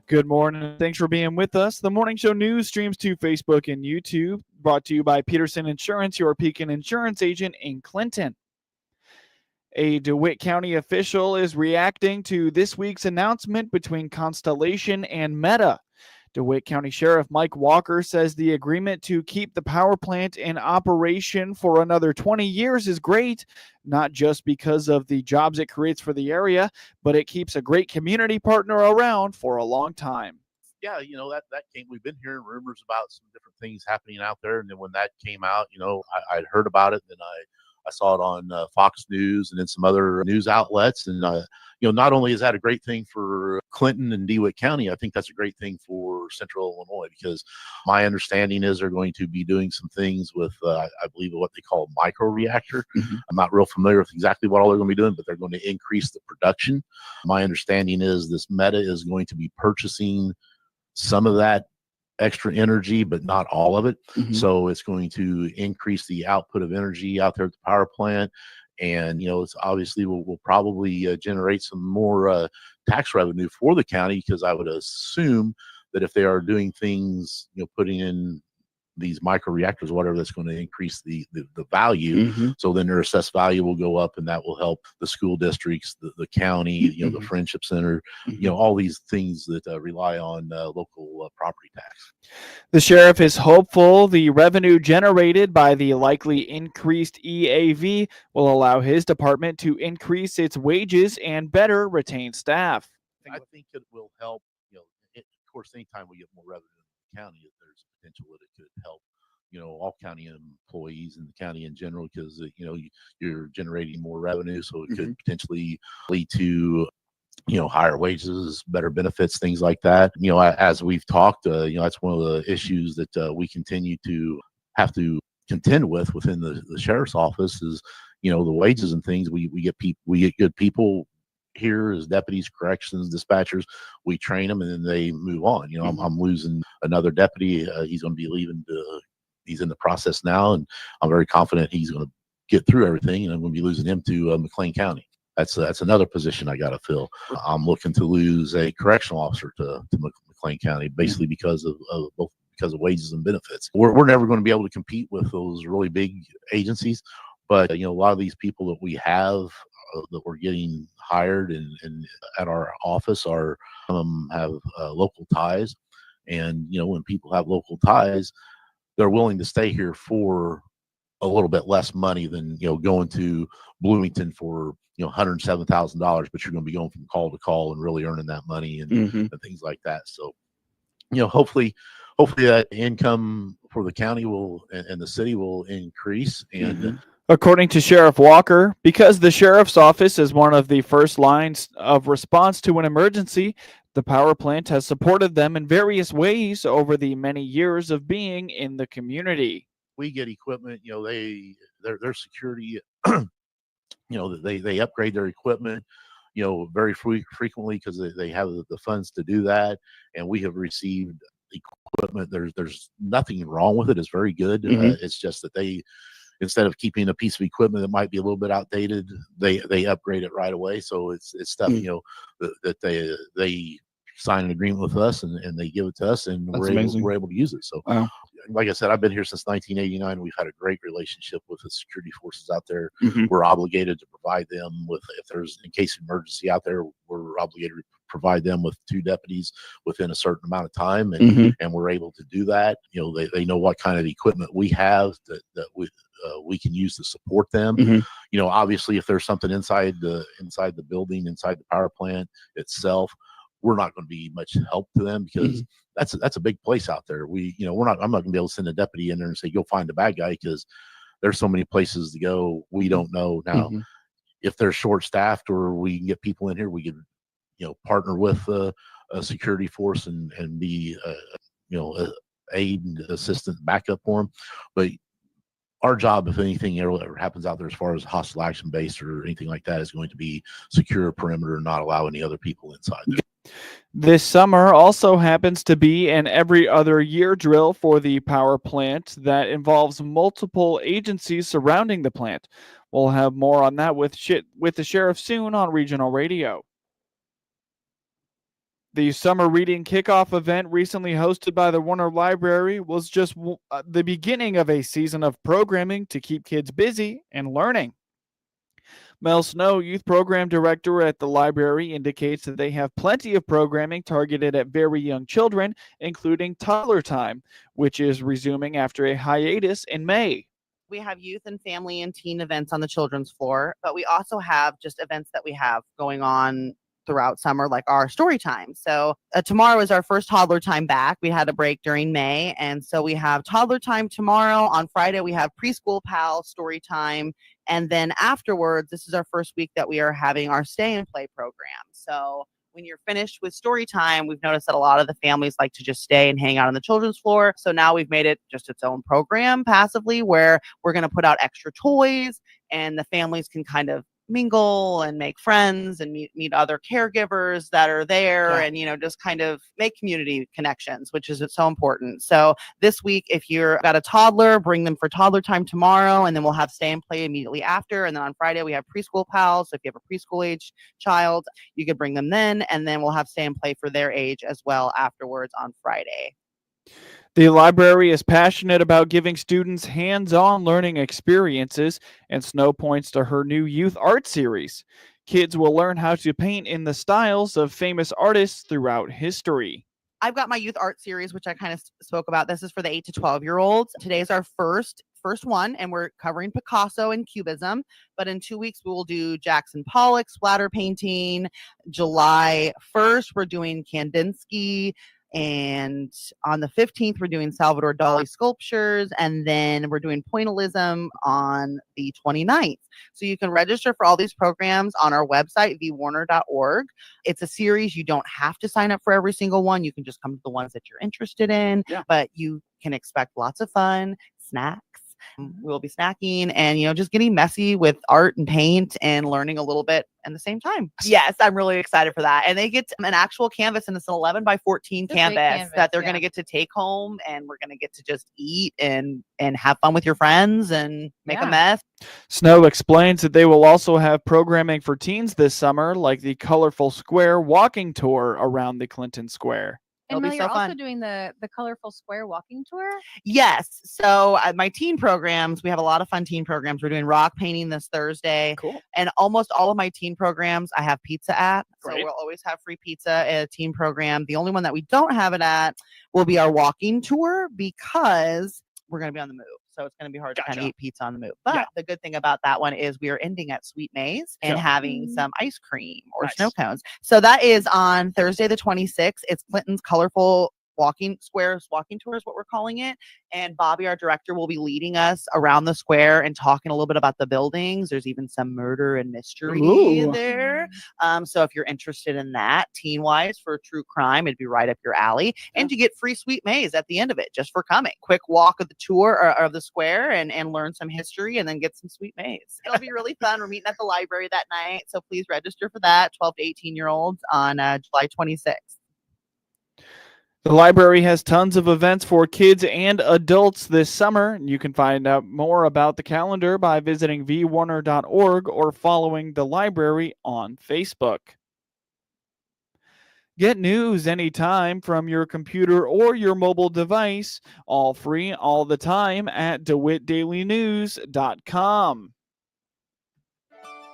Good morning. Thanks for being with us. The Morning Show News streams to Facebook and YouTube, brought to you by Peterson Insurance, your Pekin Insurance agent in Clinton. A DeWitt County official is reacting to this week's announcement between Constellation and Meta. DeWitt County Sheriff Mike Walker says the agreement to keep the power plant in operation for another 20 years is great, not just because of the jobs it creates for the area, but it keeps a great community partner around for a long time. Yeah, that came. We've been hearing rumors about some different things happening out there, and then when that came out, I'd heard about it, then I saw it on Fox News and then some other news outlets, and not only is that a great thing for Clinton and DeWitt County, I think that's a great thing for Central Illinois, because my understanding is they're going to be doing some things with, I believe, what they call microreactor. I'm not real familiar with exactly what all they're going to be doing, but they're going to increase the production. My understanding is this Meta is going to be purchasing some of that extra energy, but not all of it. So it's going to increase the output of energy out there at the power plant. And, it's obviously will probably generate some more tax revenue for the county, because I would assume that if they are doing things, putting in these micro reactors, whatever, that's going to increase the value. So then their assessed value will go up, and that will help the school districts, the county, the friendship center, all these things that rely on local property tax. The sheriff is hopeful the revenue generated by the likely increased EAV will allow his department to increase its wages and better retain staff. I think it will help. Of course, anytime we get more revenue in the county, there's potential that it could help, all county employees in the county in general, because, you're generating more revenue. So it could potentially lead to, higher wages, better benefits, things like that. As we've talked, that's one of the issues that we continue to have to contend with within the sheriff's office is, the wages and things. We get good people here as deputies, corrections, dispatchers. We train them and then they move on. I'm losing another deputy. He's going to be leaving. He's in the process now, and I'm very confident he's going to get through everything, and I'm going to be losing him to McLean County. That's another position I got to fill. I'm looking to lose a correctional officer to McLean County, basically because of both, because of wages and benefits. We're never going to be able to compete with those really big agencies, but a lot of these people that we have that we're getting hired and at our office have local ties. And when people have local ties, they're willing to stay here for a little bit less money than going to Bloomington for $107,000, but you're going to be going from call to call and really earning that money and things like that. So hopefully that income for the county and the city will increase. And according to Sheriff Walker, because the sheriff's office is one of the first lines of response to an emergency, the power plant has supported them in various ways over the many years of being in the community. We get equipment, their security, they upgrade their equipment, very frequently, because they have the funds to do that. And we have received equipment. There's nothing wrong with it. It's very good. It's just that instead of keeping a piece of equipment that might be a little bit outdated, they upgrade it right away. So it's stuff, that they sign an agreement with us and they give it to us, and we're able to use it. So, like I said, I've been here since 1989. We've had a great relationship with the security forces out there. We're obligated to provide them with, if there's in case of emergency out there, we're obligated to provide them with 2 deputies within a certain amount of time, and we're able to do that. They know what kind of equipment we have that we can use to support them. Obviously, if there's something inside the building, inside the power plant itself, we're not going to be much help to them, because that's a big place out there. I'm not going to be able to send a deputy in there and say, go find the bad guy, because there's so many places to go. We don't know now if they're short staffed, or we can get people in here. We can, partner with a security force and be, aid and assistant backup for them. But our job, if anything ever happens out there as far as hostile action base or anything like that, is going to be secure a perimeter and not allow any other people inside there. This summer also happens to be an every other year drill for the power plant that involves multiple agencies surrounding the plant. We'll have more on that with the sheriff soon on regional radio. The summer reading kickoff event recently hosted by the Warner Library was just the beginning of a season of programming to keep kids busy and learning. Mel Snow, Youth Program Director at the library, indicates that they have plenty of programming targeted at very young children, including toddler time, which is resuming after a hiatus in May. We have youth and family and teen events on the children's floor, but we also have just events that we have going on throughout summer, like our story time. So tomorrow is our first toddler time back. We had a break during May. And so we have toddler time tomorrow. On Friday, we have preschool pal story time. And then afterwards, this is our first week that we are having our stay and play program. So when you're finished with story time, we've noticed that a lot of the families like to just stay and hang out on the children's floor. So now we've made it just its own program passively, where we're going to put out extra toys and the families can kind of mingle and make friends and meet other caregivers that are there, and just kind of make community connections, which is so important. So this week, if you've got a toddler, bring them for toddler time tomorrow, and then we'll have stay and play immediately after. And then on Friday we have preschool pals. So if you have a preschool age child, you could bring them then, and then we'll have stay and play for their age as well afterwards on Friday. The library is passionate about giving students hands-on learning experiences, and Snow points to her new youth art series. Kids will learn how to paint in the styles of famous artists throughout history. I've got my youth art series, which I kind of spoke about. This is for the 8 to 12-year-olds. Today's our first one, and we're covering Picasso and Cubism. But in 2 weeks, we will do Jackson Pollock splatter painting. July 1st, we're doing Kandinsky. And on the 15th, we're doing Salvador Dali sculptures. And then we're doing pointillism on the 29th. So you can register for all these programs on our website, vwarner.org. It's a series. You don't have to sign up for every single one. You can just come to the ones that you're interested in. Yeah. But you can expect lots of fun, snacks. We'll be snacking and, just getting messy with art and paint and learning a little bit at the same time. Yes, I'm really excited for that. And they get an actual canvas, and it's an 11 by 14 canvas that they're going to get to take home, and we're going to get to just eat and have fun with your friends and make a mess. Snow explains that they will also have programming for teens this summer, like the Colorful Square walking tour around the Clinton Square. And Mel, you're also doing the Colorful Square walking tour? Yes. So my teen programs, we have a lot of fun teen programs. We're doing rock painting this Thursday. Cool. And almost all of my teen programs, I have pizza at. So we'll always have free pizza at a teen program. The only one that we don't have it at will be our walking tour, because we're going to be on the move. So it's going to be hard to kind of eat pizza on the move. But the good thing about that one is we are ending at Sweet Maze and having some ice cream or snow cones. So that is on Thursday, the 26th. It's Clinton's Colorful walking tour is what we're calling it. And Bobby, our director, will be leading us around the square and talking a little bit about the buildings. There's even some murder and mystery there. So if you're interested in that, teen-wise, for true crime, it'd be right up your alley. And you get free Sweet Maze at the end of it, just for coming. Quick walk of the tour or of the square and learn some history, and then get some Sweet Maze. It'll be really fun. We're meeting at the library that night. So please register for that, 12 to 18-year-olds on July 26th. The library has tons of events for kids and adults this summer. You can find out more about the calendar by visiting vwarner.org or following the library on Facebook. Get news anytime from your computer or your mobile device, all free all the time at DeWittDailyNews.com.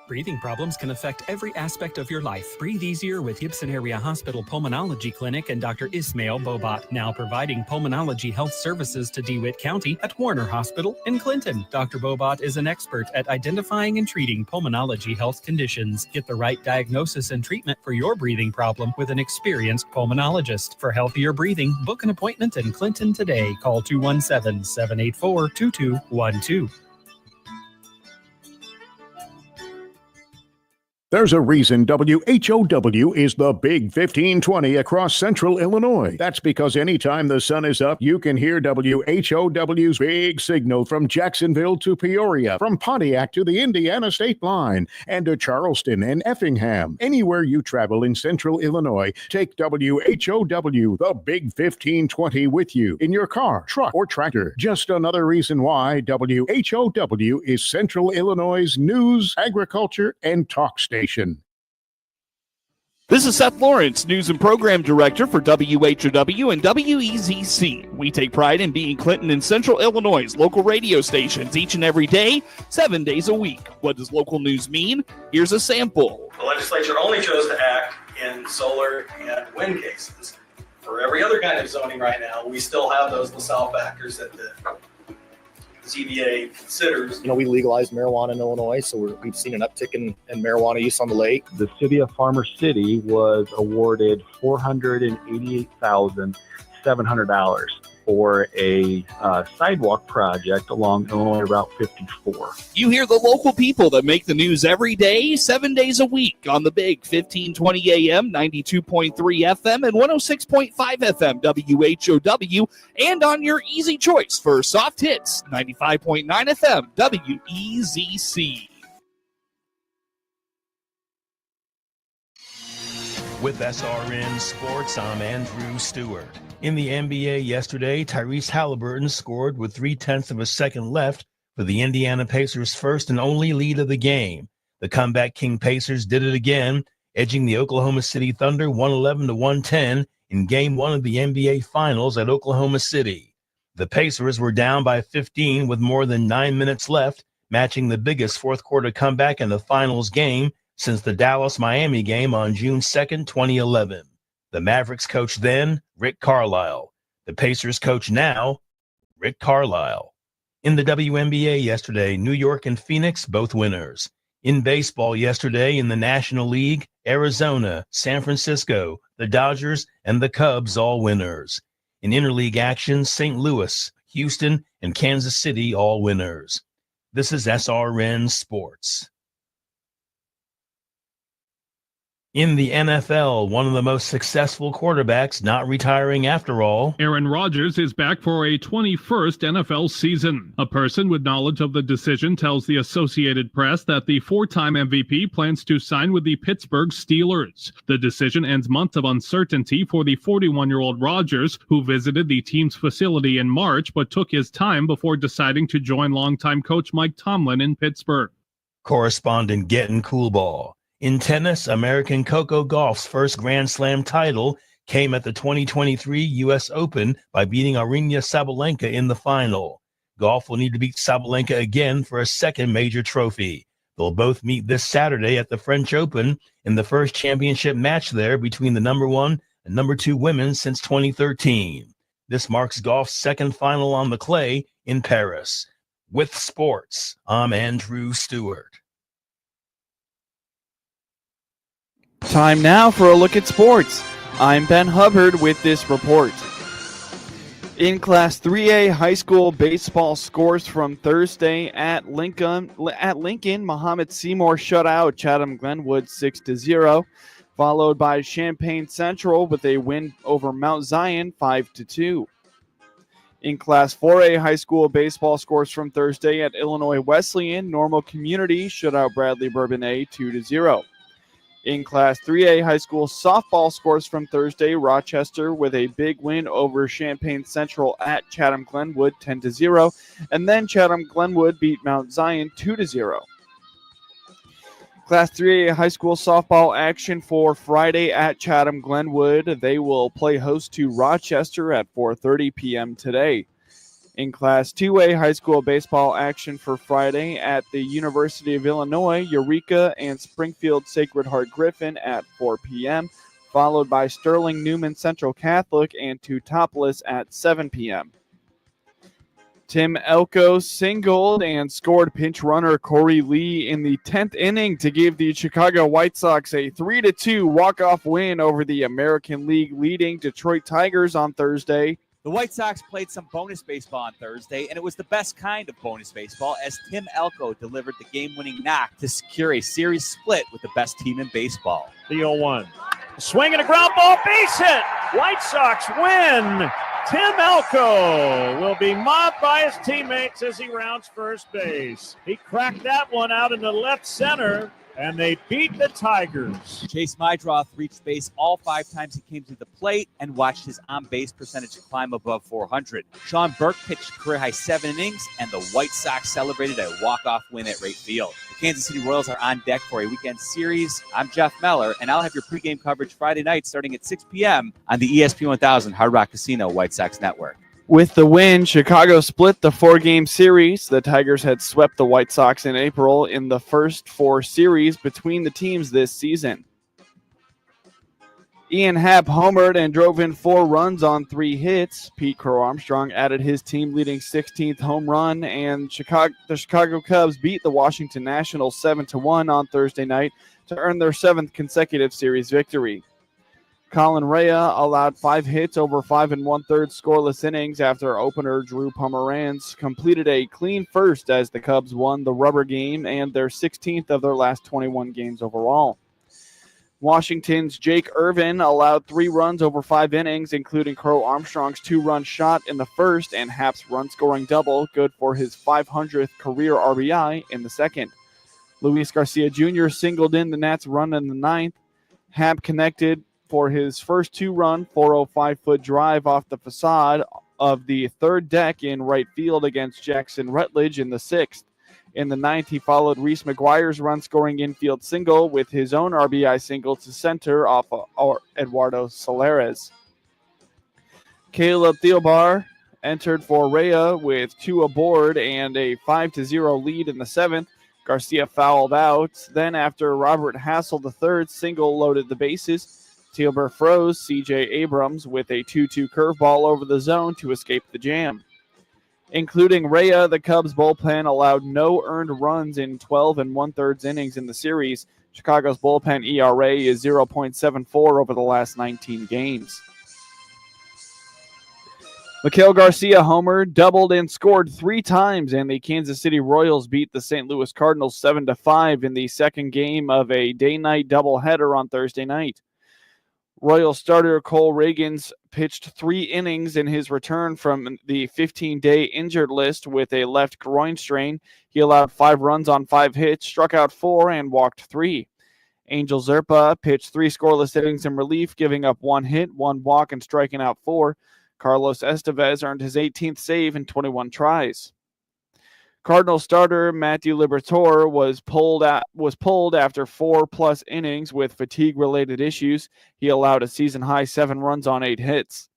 Breathing problems can affect every aspect of your life. Breathe easier with Gibson Area Hospital Pulmonology Clinic and Dr. Ismail Bobat, now providing pulmonology health services to DeWitt County at Warner Hospital in Clinton. Dr. Bobat is an expert at identifying and treating pulmonology health conditions. Get the right diagnosis and treatment for your breathing problem with an experienced pulmonologist. For healthier breathing, book an appointment in Clinton today. Call 217-784-2212. There's a reason WHOW is the Big 1520 across central Illinois. That's because anytime the sun is up, you can hear WHOW's big signal from Jacksonville to Peoria, from Pontiac to the Indiana state line, and to Charleston and Effingham. Anywhere you travel in central Illinois, take WHOW, the Big 1520, with you in your car, truck, or tractor. Just another reason why WHOW is Central Illinois' news, agriculture, and talk station. This is Seth Lawrence, News and Program Director for WHOW and WEZC. We take pride in being Clinton and Central Illinois' local radio stations each and every day, 7 days a week. What does local news mean? Here's a sample. The legislature only chose to act in solar and wind cases. For every other kind of zoning right now, we still have those LaSalle factors that the ZBA considers. We legalized marijuana in Illinois, so we've seen an uptick in marijuana use on the lake. The city of Farmer City was awarded $488,700 for a sidewalk project along Illinois Route 54. You hear the local people that make the news every day, 7 days a week on the big 1520 AM, 92.3 FM, and 106.5 FM WHOW, and on your easy choice for soft hits, 95.9 FM WEZC. With SRN Sports, I'm Andrew Stewart. In the NBA yesterday, Tyrese Halliburton scored with 0.3 of a second left for the Indiana Pacers' first and only lead of the game. The comeback King Pacers did it again, edging the Oklahoma City Thunder 111-110 in Game 1 of the NBA Finals at Oklahoma City. The Pacers were down by 15 with more than 9 minutes left, matching the biggest fourth-quarter comeback in the Finals game since the Dallas-Miami game on June 2nd, 2011. The Mavericks coach then, Rick Carlisle. The Pacers coach now, Rick Carlisle. In the WNBA yesterday, New York and Phoenix, both winners. In baseball yesterday in the National League, Arizona, San Francisco, the Dodgers, and the Cubs all winners. In interleague action, St. Louis, Houston, and Kansas City all winners. This is SRN Sports. In the NFL, one of the most successful quarterbacks not retiring after all. Aaron Rodgers is back for a 21st NFL season. A person with knowledge of the decision tells the Associated Press that the four-time MVP plans to sign with the Pittsburgh Steelers. The decision ends months of uncertainty for the 41-year-old Rodgers, who visited the team's facility in March but took his time before deciding to join longtime coach Mike Tomlin in Pittsburgh. Correspondent Gettin' Coolball. In tennis, American Coco Gauff's first Grand Slam title came at the 2023 U.S. Open by beating Aryna Sabalenka in the final. Gauff will need to beat Sabalenka again for a second major trophy. They'll both meet this Saturday at the French Open in the first championship match there between the number 1 and number 2 women since 2013. This marks Gauff's second final on the clay in Paris. With sports, I'm Andrew Stewart. Time now for a look at sports. I'm Ben Hubbard with this report. In Class 3A high school baseball scores from Thursday at Lincoln, Muhammad Seymour shut out Chatham Glenwood 6-0, followed by Champaign Central with a win over Mount Zion 5-2. In Class 4A high school baseball scores from Thursday at Illinois Wesleyan, Normal Community shut out Bradley Bourbonnais 2-0. In Class 3A high school softball scores from Thursday, Rochester with a big win over Champaign Central at Chatham Glenwood 10-0, and then Chatham Glenwood beat Mount Zion 2-0. Class 3A high school softball action for Friday at Chatham Glenwood. They will play host to Rochester at 4:30 p.m. today. In Class 2A high school baseball action for Friday at the University of Illinois, Eureka and Springfield Sacred Heart Griffin at 4 p.m., followed by Sterling Newman Central Catholic and Teutopolis at 7 p.m. Tim Elko singled and scored pinch runner Corey Lee in the 10th inning to give the Chicago White Sox a 3-2 walk-off win over the American League leading Detroit Tigers on Thursday. The White Sox played some bonus baseball on Thursday, and it was the best kind of bonus baseball as Tim Elko delivered the game-winning knock to secure a series split with the best team in baseball. The 0-1. Swing and a ground ball, base hit. White Sox win. Tim Elko will be mobbed by his teammates as he rounds first base. He cracked that one out into left center, and they beat the Tigers. Chase Mydroth reached base all 5 times he came to the plate and watched his on-base percentage climb above 400. Sean Burke pitched career-high 7 innings, and the White Sox celebrated a walk-off win at right field. The Kansas City Royals are on deck for a weekend series. I'm Jeff Meller, and I'll have your pregame coverage Friday night starting at 6 p.m. on the ESPN 1000 Hard Rock Casino White Sox Network. With the win, Chicago split the 4-game series. The Tigers had swept the White Sox in April in the first 4 series between the teams this season. Ian Happ homered and drove in 4 runs on 3 hits. Pete Crow Armstrong added his team-leading 16th home run, and the Chicago Cubs beat the Washington Nationals 7-1 on Thursday night to earn their 7th consecutive series victory. Colin Rea allowed 5 hits over 5 1/3 scoreless innings after opener Drew Pomeranz completed a clean first as the Cubs won the rubber game and their 16th of their last 21 games overall. Washington's Jake Irvin allowed 3 runs over 5 innings, including Crow Armstrong's 2-run shot in the first and Happ's run-scoring double, good for his 500th career RBI in the second. Luis Garcia Jr. singled in the Nats' run in the 9th. Happ connected for his first 2-run 405-foot drive off the facade of the 3rd deck in right field against Jackson Rutledge in the 6th. In the 9th, he followed Reese McGuire's run-scoring infield single with his own RBI single to center off of Eduardo Solares. Caleb Theobar entered for Rea with 2 aboard and a 5-0 lead in the 7th. Garcia fouled out. Then after Robert Hassel III single-loaded the bases, Theobar froze C.J. Abrams with a 2-2 curveball over the zone to escape the jam. Including Rea, the Cubs bullpen allowed no earned runs in 12 1/3 innings in the series. Chicago's bullpen ERA is 0.74 over the last 19 games. Miguel Garcia homered, doubled, and scored 3 times, and the Kansas City Royals beat the St. Louis Cardinals 7-5 in the second game of a day-night doubleheader on Thursday night. Royal starter Cole Reagans pitched 3 innings in his return from the 15-day injured list with a left groin strain. He allowed 5 runs on 5 hits, struck out 4, and walked 3. Angel Zerpa pitched 3 scoreless innings in relief, giving up 1 hit, 1 walk, and striking out 4. Carlos Estevez earned his 18th save in 21 tries. Cardinal starter Matthew Liberatore was pulled after 4+ innings with fatigue-related issues. He allowed a season-high 7 runs on 8 hits.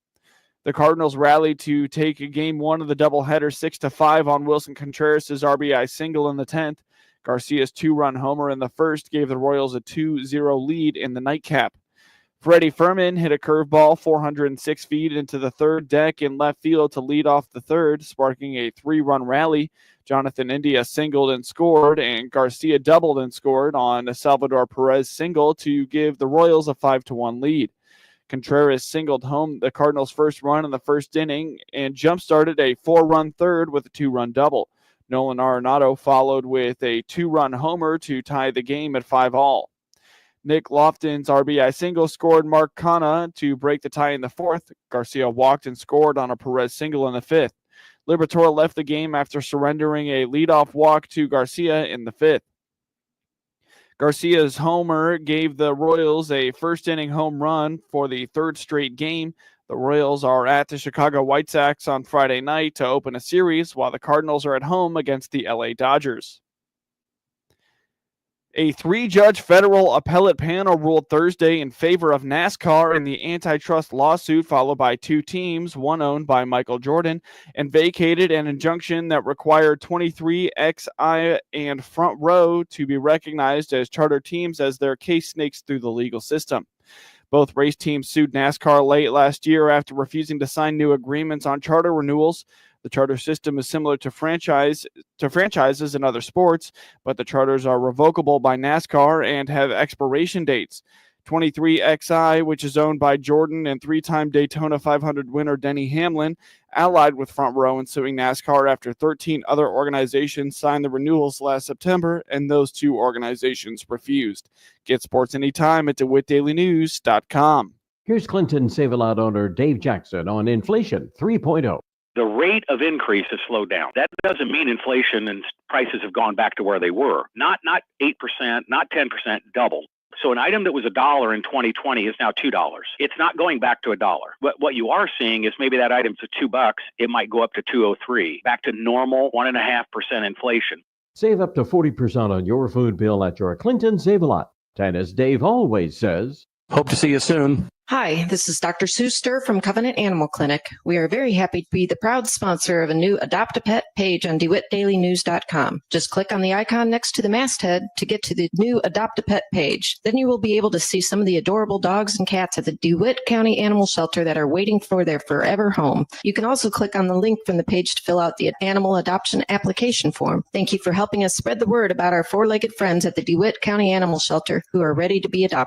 The Cardinals rallied to take Game 1 of the doubleheader 6-5 on Wilson Contreras' RBI single in the 10th. Garcia's 2-run homer in the first gave the Royals a 2-0 lead in the nightcap. Freddie Furman hit a curveball 406 feet into the 3rd deck in left field to lead off the 3rd, sparking a 3-run rally. Jonathan India singled and scored, and Garcia doubled and scored on a Salvador Perez single to give the Royals a 5-1 lead. Contreras singled home the Cardinals' first run in the first inning and jump-started a 4-run 3rd with a 2-run double. Nolan Arenado followed with a 2-run homer to tie the game at 5-all. Nick Lofton's RBI single scored Mark Canha to break the tie in the 4th. Garcia walked and scored on a Perez single in the 5th. Liberatore left the game after surrendering a leadoff walk to Garcia in the 5th. Garcia's homer gave the Royals a first-inning home run for the 3rd straight game. The Royals are at the Chicago White Sox on Friday night to open a series, while the Cardinals are at home against the LA Dodgers. A 3-judge federal appellate panel ruled Thursday in favor of NASCAR in the antitrust lawsuit, followed by 2 teams, one owned by Michael Jordan, and vacated an injunction that required 23XI and Front Row to be recognized as charter teams as their case snakes through the legal system. Both race teams sued NASCAR late last year after refusing to sign new agreements on charter renewals. The charter system is similar to franchises in other sports, but the charters are revocable by NASCAR and have expiration dates. 23XI, which is owned by Jordan and 3-time Daytona 500 winner Denny Hamlin, allied with Front Row in suing NASCAR after 13 other organizations signed the renewals last September, and those 2 organizations refused. Get sports anytime at DeWittDailyNews.com. Here's Clinton Save-A-Lot owner Dave Jackson on Inflation 3.0. The rate of increase has slowed down. That doesn't mean inflation and prices have gone back to where they were. Not 8%, not 10%, double. So an item that was $1 in 2020 is now $2. It's not going back to $1. What you are seeing is maybe that item's $2, it might go up to $2.03, back to normal 1.5% inflation. Save up to 40% on your food bill at your Clinton Save-A-Lot. And as Dave always says, hope to see you soon. Hi, this is Dr. Sue Stir from Covenant Animal Clinic. We are very happy to be the proud sponsor of a new Adopt a Pet page on DeWittDailyNews.com. Just click on the icon next to the masthead to get to the new Adopt a Pet page. Then you will be able to see some of the adorable dogs and cats at the DeWitt County Animal Shelter that are waiting for their forever home. You can also click on the link from the page to fill out the animal adoption application form. Thank you for helping us spread the word about our four-legged friends at the DeWitt County Animal Shelter who are ready to be adopted.